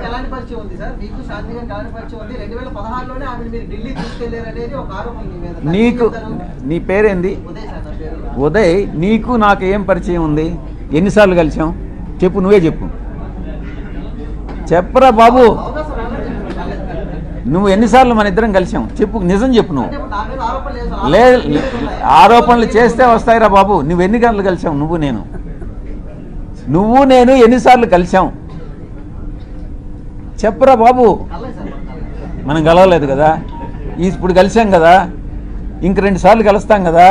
ఎలాంటి పరిచయం ఉంది సార్? మీకు శాంతి గారికి ఎలాంటి పరిచయం ఉంది? 2016లోనే ఆమె మీరు ఢిల్లీ తీసుకెళ్లారు అనేది ఒక ఆరోపణ. నీకు నీ పేరేంది? ఉదయ్. నీకు నాకు ఏం పరిచయం ఉంది? ఎన్నిసార్లు కలిసాం చెప్పు, నువ్వే చెప్పు. చెప్పరా బాబు, నువ్వు ఎన్నిసార్లు మన ఇద్దరం కలిసాం చెప్పు, నిజం చెప్పు. నువ్వు లేదు, ఆరోపణలు చేస్తే వస్తాయిరా బాబు. నువ్వు ఎన్ని గంటలు కలిసాం? నువ్వు నేను ఎన్నిసార్లు కలిసాం చెప్పరా బాబు. మనం కలవలేదు కదా, ఇప్పుడు కలిసాం కదా, ఇంక 2 సార్లు కలుస్తాం కదా,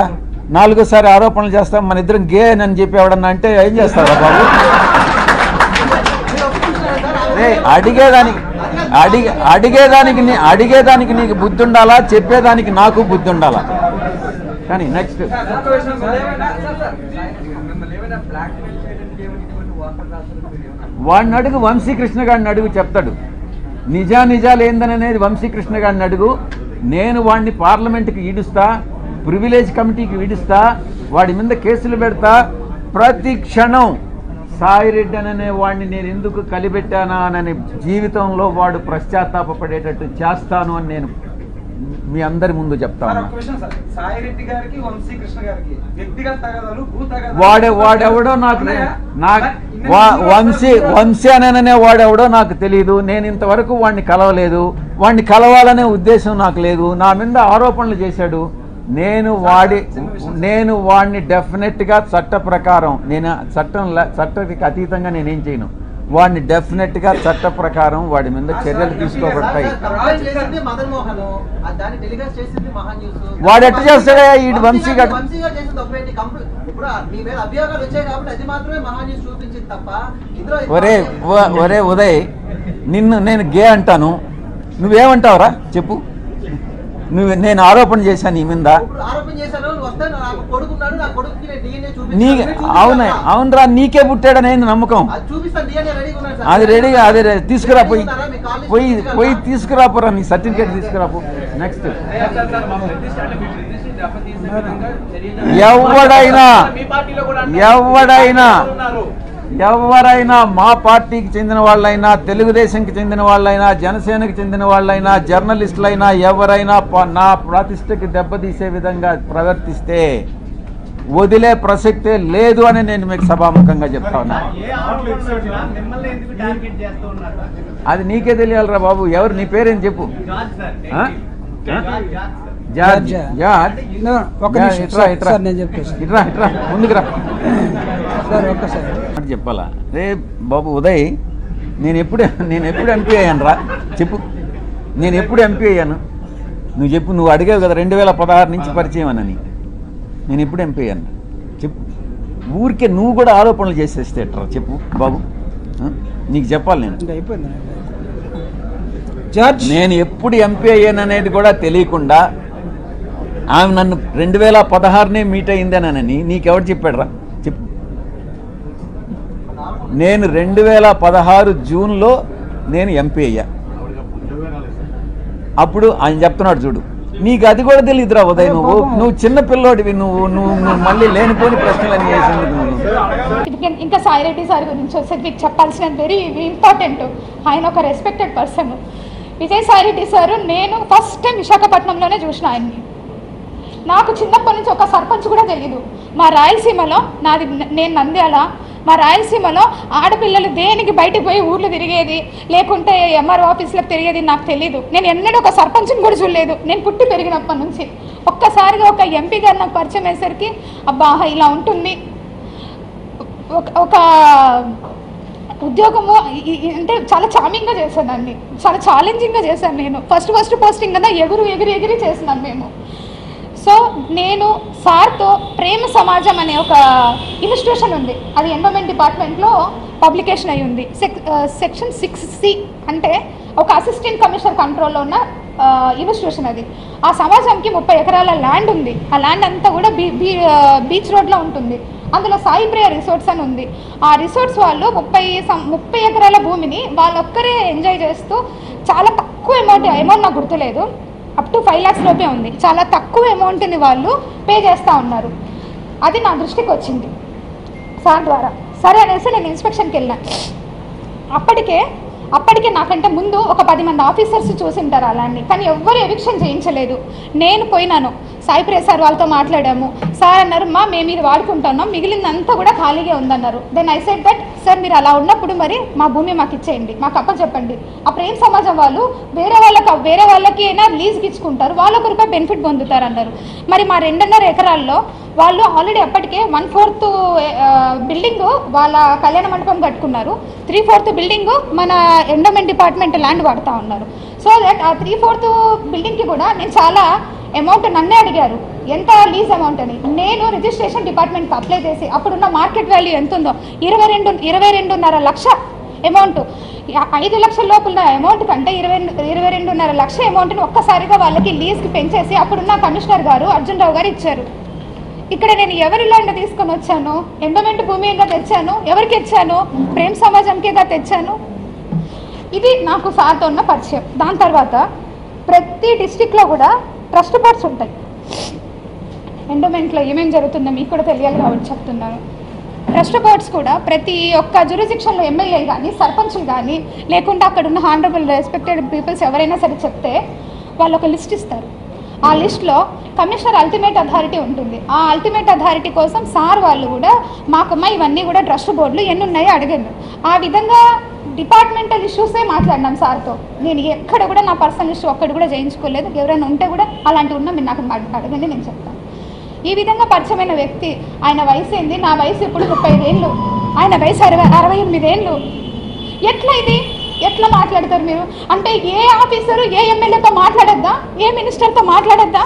4వ సారి ఆరోపణలు చేస్తాం మన ఇద్దరం గే అని చెప్పి ఎవడన్నా అంటే ఏం చేస్తారా బాబు? అడిగేదానికి నీకు బుద్ధి ఉండాలా, చెప్పేదానికి నాకు బుద్ధి ఉండాలా. కానీ నెక్స్ట్ వాడిని అడుగు, వంశీకృష్ణ గారిని అడుగు, చెప్తాడు. నిజాలు ఏందనేది వంశీకృష్ణ గారిని అడుగు. నేను వాడిని పార్లమెంట్కి ఈడుస్తా, ప్రివిలేజ్ కమిటీకి ఈడుస్తా, వాడి మీద కేసులు పెడతా. ప్రతి క్షణం సాయిరెడ్డి అనే వాడిని నేను ఎందుకు కలిపెట్టానా అని జీవితంలో వాడు పశ్చాత్తాపడేటట్టు చేస్తాను అని నేను మీ అందరి ముందు చెప్తాను. వాడెవడో నాకు వంశీ అనే వాడెవడో నాకు తెలియదు. నేను ఇంతవరకు వాడిని కలవలేదు. వాడిని కలవాలనే ఉద్దేశం నాకు లేదు. నా మీద ఆరోపణలు చేశాడు. నేను వాడిని డెఫినెట్గా చట్ట ప్రకారం, నేను చట్టానికి అతీతంగా నేనేం చేయను. వాడిని డెఫినెట్గా చట్ట ప్రకారం వాడి మీద చర్యలు తీసుకోబడతాయి. వాడు ఎట్లా చేస్తాడా ఈ వంశీ గారు? ఒరే ఉదయ్, నేను గే అంటాను, నువ్వేమంటావురా చెప్పు. నేను ఆరోపణ చేశాను నీ మీద. అవునరా, నీకే పుట్టాడనేది నమ్మకం. అది రెడీగా, అదే తీసుకురా, పోయి తీసుకురాపోరా, నీ సర్టిఫికేట్ తీసుకురాపో. నెక్స్ట్ ఎవరైనా మా పార్టీకి చెందిన వాళ్ళైనా, తెలుగుదేశంకి చెందిన వాళ్ళైనా, జనసేనకి చెందిన వాళ్ళైనా, జర్నలిస్టులైనా ఎవరైనా నా ప్రతిష్టకి దెబ్బతీసే విధంగా ప్రవర్తిస్తే వదిలే ప్రసక్తే లేదు అని నేను మీకు సభాముఖంగా చెప్తా ఉన్నా. అది నీకే తెలియాలరా బాబు. ఎవరు నీ పేరేం చెప్పు. ముందుకు రా చెప్పాలా? రే బాబు ఉదయ్, నేను ఎప్పుడు ఎంపీ అయ్యాను రా చెప్పు. నేను ఎప్పుడు ఎంపీ అయ్యాను నువ్వు చెప్పు. నువ్వు అడిగావు కదా 2016 నుంచి పరిచయం అని. నేను ఎప్పుడు ఎంపీ అయ్యాను చెప్పు. ఊరికే నువ్వు కూడా ఆరోపణలు చేసేస్తే ఎట్రా చెప్పు బాబు. నీకు చెప్పాలి. నేను ఎప్పుడు ఎంపీ అయ్యాను అనేది కూడా తెలియకుండా ఆమె నన్ను 2016 మీట్ అయిందేనని నీకెవరు చెప్పాడు రా చెప్పు. నేను 2016 జూన్లో నేను ఎంపీ అయ్యా. అప్పుడు ఆయన చెప్తున్నాడు చూడు, నీకు అది కూడా తెలియదురా ఉదయ్. నువ్వు చిన్న పిల్లోడివి. నువ్వు మళ్ళీ లేనిపోని ప్రశ్నలన్నీ చేసింది. ఇంకా సాయిరెడ్డి సార్ గురించి వస్తే మీకు చెప్పాల్సినది వెరీ ఇంపార్టెంట్. ఆయన ఒక రెస్పెక్టెడ్ పర్సన్. విజయసాయిరెడ్డి సార్ నేను ఫస్ట్ టైం విశాఖపట్నంలోనే చూసిన ఆయన్ని. నాకు చిన్నప్పటి నుంచి ఒక సర్పంచ్ కూడా తెలియదు. మా రాయలసీమలో నేను నంద్యాల, మా రాయలసీమలో ఆడపిల్లలు దేనికి బయటకు పోయి ఊర్లు తిరిగేది, లేకుంటే ఎంఆర్ఓ ఆఫీసులకు తిరిగేది నాకు తెలీదు. నేను ఎన్నడూ ఒక సర్పంచ్ని కూడా చూడలేదు నేను పుట్టి పెరిగినప్పటి నుంచి. ఒక్కసారిగా ఒక ఎంపీ గారు నాకు పరిచయం అయ్యేసరికి అబ్బా ఇలా ఉంటుంది. ఒక ఉద్యోగము అంటే చాలా చామింగ్గా చేశాను దాన్ని, చాలా ఛాలెంజింగ్గా చేశాను. నేను ఫస్ట్ పోస్టింగ్ కదా ఎగిరి చేసినాను మేము. సో నేను సార్తో ప్రేమ సమాజం అనే ఒక ఇన్స్టిట్యూషన్ ఉంది, అది ఎండోమెంట్ డిపార్ట్మెంట్లో పబ్లికేషన్ అయి ఉంది. సెక్షన్ 6C అంటే ఒక అసిస్టెంట్ కమిషనర్ కంట్రోల్లో ఉన్న ఇన్స్టిట్యూషన్ అది. ఆ సమాజంకి 30 ఎకరాల ల్యాండ్ ఉంది. ఆ ల్యాండ్ అంతా కూడా బీచ్ రోడ్లో ఉంటుంది. అందులో సాయి ప్రియ రిసార్ట్స్ అని ఉంది. ఆ రిసార్ట్స్ వాళ్ళు 30 ఎకరాల భూమిని వాళ్ళొక్కరే ఎంజాయ్ చేస్తూ చాలా తక్కువ అమౌంట్ నాకు గుర్తులేదు, అప్ టు 5 lakhs లోపే ఉంది. చాలా తక్కువ అమౌంట్ని వాళ్ళు పే చేస్తూ ఉన్నారు. అది నా దృష్టికి వచ్చింది సార్ ద్వారా. సరే అనేసి నేను ఇన్స్పెక్షన్కి వెళ్ళాను. అప్పటికే అప్పటికే నాకంటే ముందు ఒక 10 మంది ఆఫీసర్స్ చూసింటారు అలాంటి, కానీ ఎవ్వరు ఎవిక్షన్ చేయించలేదు. నేను పోయినాను, సాయి ప్రసాద్ వాళ్ళతో మాట్లాడాము. సార్ అన్నారు, మేము ఇది వాడుకుంటున్నాం, మిగిలిందంతా కూడా ఖాళీగా ఉందన్నారు. Then I said that sir మీరు అలా ఉన్నప్పుడు మరి మా భూమి మాకు ఇచ్చేయండి, మాకు అప్పచెప్పండి. ఆ ప్రేమ సమాజం వాళ్ళు వేరే వాళ్ళకి అయినా లీజ్కి ఇచ్చుకుంటారు, వాళ్ళు ఒక రూపాయి బెనిఫిట్ పొందుతారు అన్నారు. మరి మా 2.5 ఎకరాల్లో వాళ్ళు ఆల్రెడీ అప్పటికే 1/4 బిల్డింగ్ వాళ్ళ కళ్యాణ మండపం కట్టుకున్నారు, 3/4 బిల్డింగ్ మన ఎండోమెంట్ డిపార్ట్మెంట్ ల్యాండ్ వాడుతూ ఉన్నారు. సో దట్ ఆ 3/4 బిల్డింగ్కి కూడా నేను చాలా అమౌంట్ నన్నే అడిగారు, ఎంత లీజ్ అమౌంట్ అని. నేను రిజిస్ట్రేషన్ డిపార్ట్మెంట్కి అప్లై చేసి అప్పుడున్న మార్కెట్ వాల్యూ ఎంత ఉందో 22.5 లక్ష అమౌంట్, 5 లక్షల లోపల అమౌంట్ కంటే 22.5 లక్ష అమౌంట్ని ఒక్కసారిగా వాళ్ళకి లీజ్కి పెంచేసి అప్పుడున్న కమిషనర్ గారు అర్జున్ రావు గారు ఇచ్చారు. ఇక్కడ నేను ఎవరి ల్యాండ్ తీసుకొని వచ్చాను? ఎండోమెంట్ భూమిగా తెచ్చాను. ఎవరికి ఇచ్చాను? ప్రేమ సమాజంకేగా తెచ్చాను. ఇది నాకు సార్తో ఉన్న పరిచయం. దాని తర్వాత ప్రతి డిస్టిక్లో కూడా ట్రస్ట్ బోర్డ్స్ ఉంటాయి. ఎండోమెంట్లో ఏమేమి జరుగుతుందో మీకు కూడా తెలియాలి కాబట్టి చెప్తున్నాను. ట్రస్ట్ బోర్డ్స్ కూడా ప్రతి ఒక్క జ్యూరిస్డిక్షన్లో ఎమ్మెల్యే కానీ సర్పంచ్లు కానీ లేకుండా అక్కడ ఉన్న హానరబుల్ రెస్పెక్టెడ్ పీపుల్స్ ఎవరైనా సరే చెప్తే వాళ్ళు ఒక లిస్ట్ ఇస్తారు. ఆ లిస్ట్లో కమిషనర్ అల్టిమేట్ అథారిటీ ఉంటుంది. ఆ అల్టిమేట్ అథారిటీ కోసం సార్ వాళ్ళు కూడా మాకమ్మ ఇవన్నీ కూడా ట్రస్ట్ బోర్డులు ఎన్ని ఉన్నాయో అడిగాను. ఆ విధంగా డిపార్ట్మెంటల్ ఇష్యూసే మాట్లాడినాను సార్తో. నేను ఎక్కడ కూడా నా పర్సనల్ ఇష్యూ ఒక్కటి కూడా చేయించుకోలేదు. ఎవరైనా ఉంటే కూడా అలాంటివి ఉన్నా మీరు నాకు అడగండి, నేను చెప్తాను. ఈ విధంగా పరిచయమైన వ్యక్తి, ఆయన వయసు ఏంది, నా వయసు ఇప్పుడు 35 ఏళ్ళు, ఆయన వయసు 68 ఏళ్ళు. ఎట్లా ఇది ఎట్లా మాట్లాడతారు మీరు? అంటే ఏ ఆఫీసరు ఏ ఎమ్మెల్యేతో మాట్లాడద్దా? ఏ మినిస్టర్తో మాట్లాడద్దా?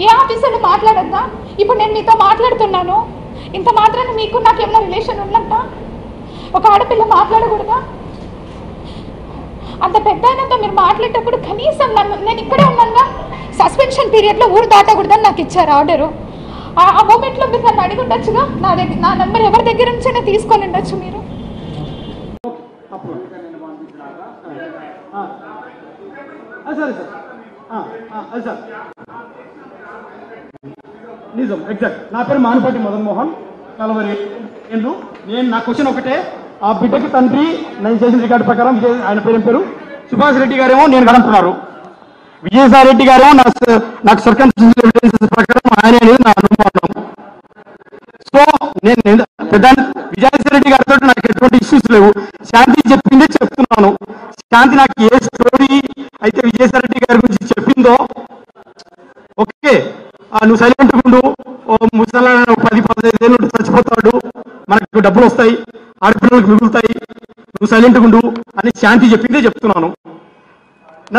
ఏ ఆఫీసర్లు మాట్లాడద్దా? ఇప్పుడు నేను మీతో మాట్లాడుతున్నాను, ఇంత మాత్రాన్ని మీకు నాకు ఏమైనా రిలేషన్ ఉన్నట్ట? ఒక ఆడపిల్ల మాట్లాడకూడదా? అంత పెద్ద ఆయనతో మీరు మాట్లాడేటప్పుడు కనీసం నేను ఇక్కడే ఉన్నానుగా, సస్పెన్షన్ పీరియడ్లో ఊరు దాటకూడదని నాకు ఇచ్చారు ఆర్డరు. ఆ మూమెంట్లో మీరు నన్ను అడిగి ఉండొచ్చుగా, నా నెంబర్ ఎవరి దగ్గర నుంచైనా తీసుకొని ఉండొచ్చు మీరు. సరే సార్ నిజం ఎగ్జాక్ట్. నా పేరు మానుపాటి మదన్ మోహన్, 40 ఏళ్ళు. నా క్వశ్చన్ ఒకటే, ఆ బిడ్డకి తండ్రి నేను చేసిన రికార్డు ప్రకారం ఆయన పేరు సుభాష్ రెడ్డి గారేమో నేను గడంటున్నారు, విజయసాయి రెడ్డి గారేమో నాకు సర్కమ్స్టెన్షియల్ ఎవిడెన్సెస్ ప్రకారం ఆయన అనేది నా అనుమానం. సో నేను విజయసాయి రెడ్డి గారితో నాకు ఎటువంటి ఇష్యూస్ లేవు. శాంతి చెప్పిందే చెప్తున్నాను. శాంతి నాకు ఏ స్టోరీ అయితే విజయసాయి రెడ్డి గారి గురించి చెప్పిందో, ఓకే నువ్వు సైలెంట్ ఉండు, ముసలా 10-15 ఏళ్ళు చచ్చిపోతాడు, మనకు డబ్బులు వస్తాయి, ఆడపిల్లలకు మిగులుతాయి, నువ్వు సైలెంట్ ఉండు అని శాంతి చెప్పిందే చెప్తున్నాను.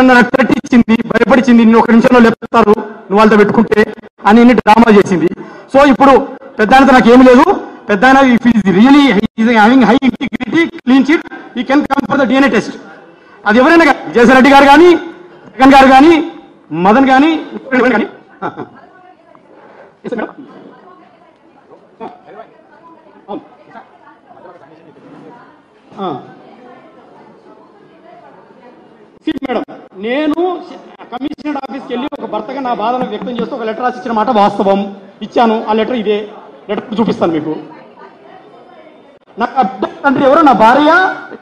నాకు థ్రెట్ ఇచ్చింది, భయపడిచింది, నిన్ను 1 నిమిషంలో లేపుతారు నువ్వు వాళ్ళతో పెట్టుకుంటే అని డ్రామా చేసింది. సో ఇప్పుడు పెద్ద ఆయనతో నాకు ఏమి లేదు. పెద్ద ఆయన really having high integrity, clean chit, he can come for the DNA test. అది ఎవరైనా కానీ, విజయసాయి రెడ్డి గారు కానీ, జగన్ గారు కానీ, మదన్ కానీ కానీ మేడం, నేను కమిషనర్ ఆఫీస్కి వెళ్ళి ఒక భర్తగా నా బాధను వ్యక్తం చేస్తూ ఒక లెటర్ రాసి ఇచ్చిన మాట వాస్తవం, ఇచ్చాను. ఆ లెటర్ ఇదే, లెటర్ చూపిస్తాను మీకు. నాకు అబ్బాయి తండ్రి ఎవరో నా భార్య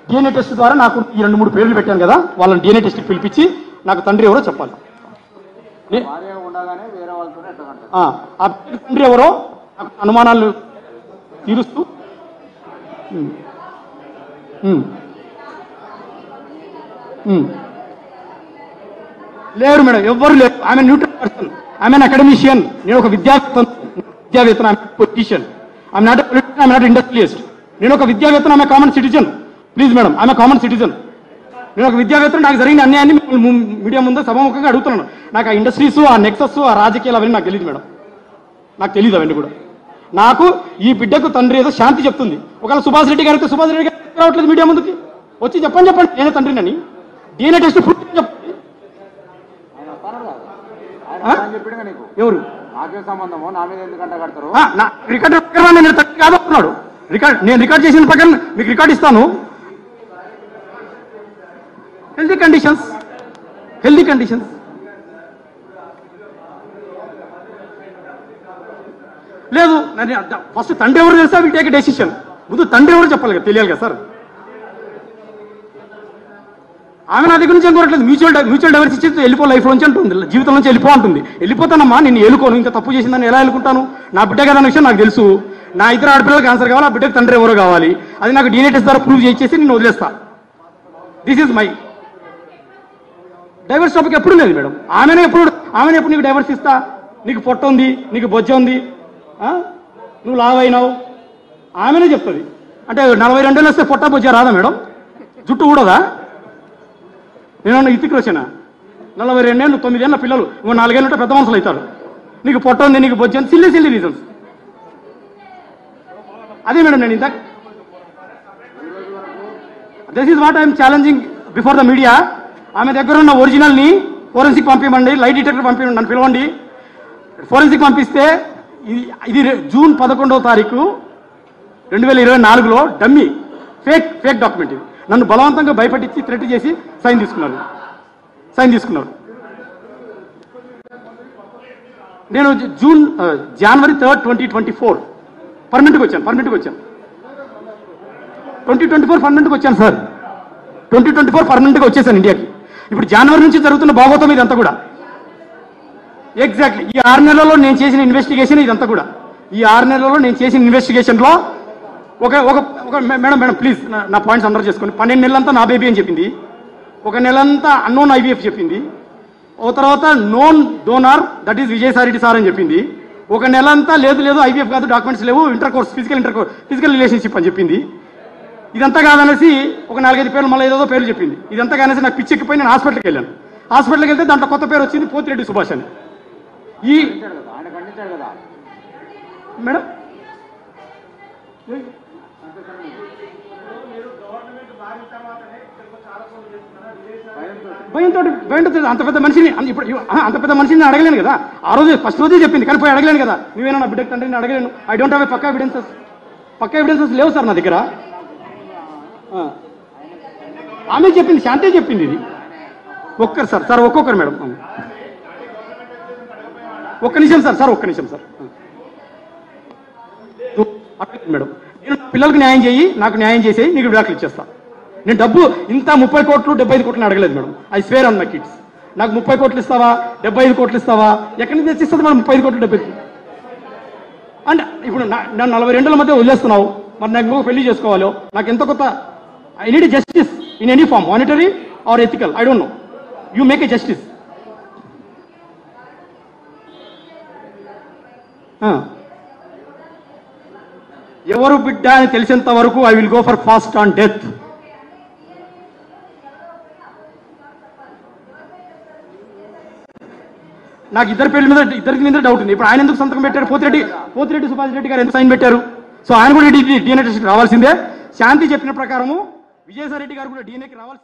DNA టెస్ట్ ద్వారా నాకు ఈ 2-3 పేర్లు పెట్టాను కదా, వాళ్ళని DNA టెస్ట్కి పిలిపించి నాకు తండ్రి ఎవరో చెప్పాలి. ఆ తండ్రి ఎవరో నాకు అనుమానాలు తీరుస్తూ లేరు మేడం, ఎవ్వరు లేరు. ఆమె న్యూట్రల్ పర్సన్, ఆమె అకాడమిషియన్, నేను ఒక విద్యావేత్తన, politician. I'm not politician, I'm not industrialist. నేను ఒక విద్యావేత్తన, ఆమె కామన్ సిటిజన్. ప్లీజ్ మేడం, ఆమె కామన్ సిటిజన్. నేను ఒక విద్యావేత్తను, నాకు జరిగిన అన్యాయాన్ని మీడియా ముందు సభాముఖంగా అడుగుతున్నాను. నాకు ఆ ఇండస్ట్రీస్, ఆ నెక్సస్, ఆ రాజకీయాలు అవన్నీ నాకు తెలియదు మేడం, నాకు తెలియదు అవన్నీ కూడా. నాకు ఈ బిడ్డకు తండ్రి ఏదో శాంతి చెప్తుంది. ఒకవేళ సుభాష్ రెడ్డి గారు అయితే సుభాష్ రెడ్డి గారు రావట్లేదు మీడియా ముందుకి, వచ్చి చెప్పండి నేనే తండ్రినని. DNA టెస్ట్ పూర్తి చెప్పండి. ఎవరు రికార్డు ప్రకారం నేను తండ్రి కాదు అంటున్నాడు. నేను రికార్డ్ చేసిన ప్రకారం మీకు రికార్డ్ ఇస్తాను. హెల్దీ కండిషన్స్ లేదు. ఫస్ట్ తండ్రి ఎవరు తెలుసా, విల్ టేక్ డెసిషన్. ముందు తండ్రి ఎవరు చెప్పాలి కదా, తెలియాలి కదా సార్. ఆమె నా దగ్గర నుంచి ఏం కోరట్లేదు. మ్యూచువల్ డైవర్స్ ఇచ్చి వెళ్ళిపో లైఫ్ నుంచి అంటుంది, జీవితం నుంచి వెళ్ళిపో అంటుంది. వెళ్ళిపోతానమ్మా, నేను ఏలుకోను, ఇంకా తప్పు చేసిందని ఎలా ఏలుకుంటాను? నా బిడ్డ కదా అన్న విషయం నాకు తెలుసు. నా ఇద్దరు ఆడపిల్లలకు ఆన్సర్ కావాలి, ఆ బిడ్డకు తండ్రి ఎవరో కావాలి. అది నాకు DNA టెస్ట్ ద్వారా ప్రూవ్ చేసేసి నేను వదిలేస్తా. This is my divorce topic. ఎప్పుడు లేదు మేడం. ఆమెనే ఎప్పుడు నీకు డైవర్స్ ఇస్తా, నీకు పొట్ట ఉంది, నీకు బొజ్జ ఉంది, నువ్వు లావైనావు, ఆమెనే చెప్తుంది. అంటే 42 ఏళ్ళు వస్తే పొట్ట బొజ్జ రాదా మేడం? జుట్టు కూడదా? నేను ఇతికి వచ్చానా? 42 ఏళ్ళు 9 ఏళ్ళ పిల్లలు 4 ఏళ్ళు ఉంటే పెద్ద మనుషులు అవుతారు. నీకు పొట్ట ఉంది, నీకు బొజ్జ ఉంది, సిల్లీ రీజన్స్. అదే మేడం నేను ఇంత this is what I'm challenging before the media. ఆమె దగ్గర ఉన్న ఒరిజినల్ని ఫోరెన్సిక్ పంపించండి, లైట్ డిటెక్టర్ పంపించండి, నన్ను పిలవండి. ఫోరెన్సిక్ పంపిస్తే ఇది జూన్ 11వ తారీఖు 2024లో డమ్మీ ఫేక్ డాక్యుమెంట్. ఇది నన్ను బలవంతంగా భయపెట్టించి థ్రెట్ చేసి సైన్ తీసుకున్నారు. నేను జనవరి 3rd, 2024 పర్మనెంట్గా వచ్చాను. 2024 పర్మనెంట్గా వచ్చాను సార్. 2024 పర్మనెంట్గా వచ్చేసాను ఇండియాకి. ఇప్పుడు జనవరి నుంచి జరుగుతున్న భాగవతం ఇదంతా కూడా ఎగ్జాక్ట్లీ ఈ 6 నెలల్లో నేను చేసిన ఇన్వెస్టిగేషన్ ఇదంతా కూడా. ఈ 6 నెలల్లో నేను చేసిన ఇన్వెస్టిగేషన్లో ఒక మేడం ప్లీజ్ నా పాయింట్స్ అందరూ చేసుకోండి. 12 నెలలంతా నా బేబీ అని చెప్పింది, 1 నెలంతా అన్నోన్ IVF చెప్పింది, ఓ తర్వాత known donor that is Vijayasai Reddy sir అని చెప్పింది, 1 నెలంతా లేదు IVF కాదు, డాక్యుమెంట్స్ లేవు, ఫిజికల్ రిలేషన్షిప్ అని చెప్పింది. ఇదంతా కాదనేసి ఒక 4-5 పేర్లు మళ్ళీ ఏదో పేర్లు చెప్పింది. ఇదంతా కానేసి నాకు పిచ్చెక్కిపోయి నేను హాస్పిటల్కి వెళ్ళాను. హాస్పిటల్కి వెళ్తే దాంట్లో కొత్త పేరు వచ్చింది, పోతిరెడ్డి సుభాష్ అని. ఈ మేడం భయంతో అంత పెద్ద మనిషిని నేను అడగలేను కదా. ఆ రోజు ఫస్ట్ రోజే చెప్పింది, కానీ పోయి అడగలేను కదా. నువ్వేనా నా బిడ్డకు తండ్రిని అడగలేను. ఐ డోంట్ హ్యావ్ ఏ పక్కా ఎవిడెన్సెస్ లేవు సార్ నా దగ్గర. ఆమె చెప్పింది, శాంతి చెప్పింది. ఇది ఒక్కరు సార్ ఒక్కొక్కరు మేడం. ఒక్క నిమిషం సార్ మేడం. నేను పిల్లలకు న్యాయం చేయి, నాకు న్యాయం చేసేయి, నీకు విడాకులు ఇచ్చేస్తా. నేను డబ్బు ఇంత 30 కోట్లు 75 కోట్లు అడగలేదు madam. I swear on my kids. నాకు 30 కోట్లు ఇస్తావా, 75 కోట్లు ఇస్తావా, ఎక్కడి నుంచి తెచ్చిస్తుంది మనం 35 కోట్లు 75? అంటే ఇప్పుడు నన్ను 42 మధ్య వదిలేస్తున్నావు, మరి నాకు ఇంకొక పెళ్లి చేసుకోవాలో, నాకు ఎంత కొత్త I need justice in any form, monetary or ethical, I don't know. You make a justice. ఎవరు బిడ్డ అని తెలిసేంత వరకు I will go for fast on death. నాకు ఇద్దరి మీద డౌట్ ఉంది. ఇప్పుడు ఆయన ఎందుకు సంతకం పెట్టారు? పోతిరెడ్డి సుభాష్ రెడ్డి గారు ఎందుకు సైన్ పెట్టారు? సో ఆయన కూడా DNA టెస్ట్ రావాల్సిందే. శాంతి చెప్పిన ప్రకారము విజయసాయి రెడ్డి గారు కూడా DNAకి రావాల్సిందే.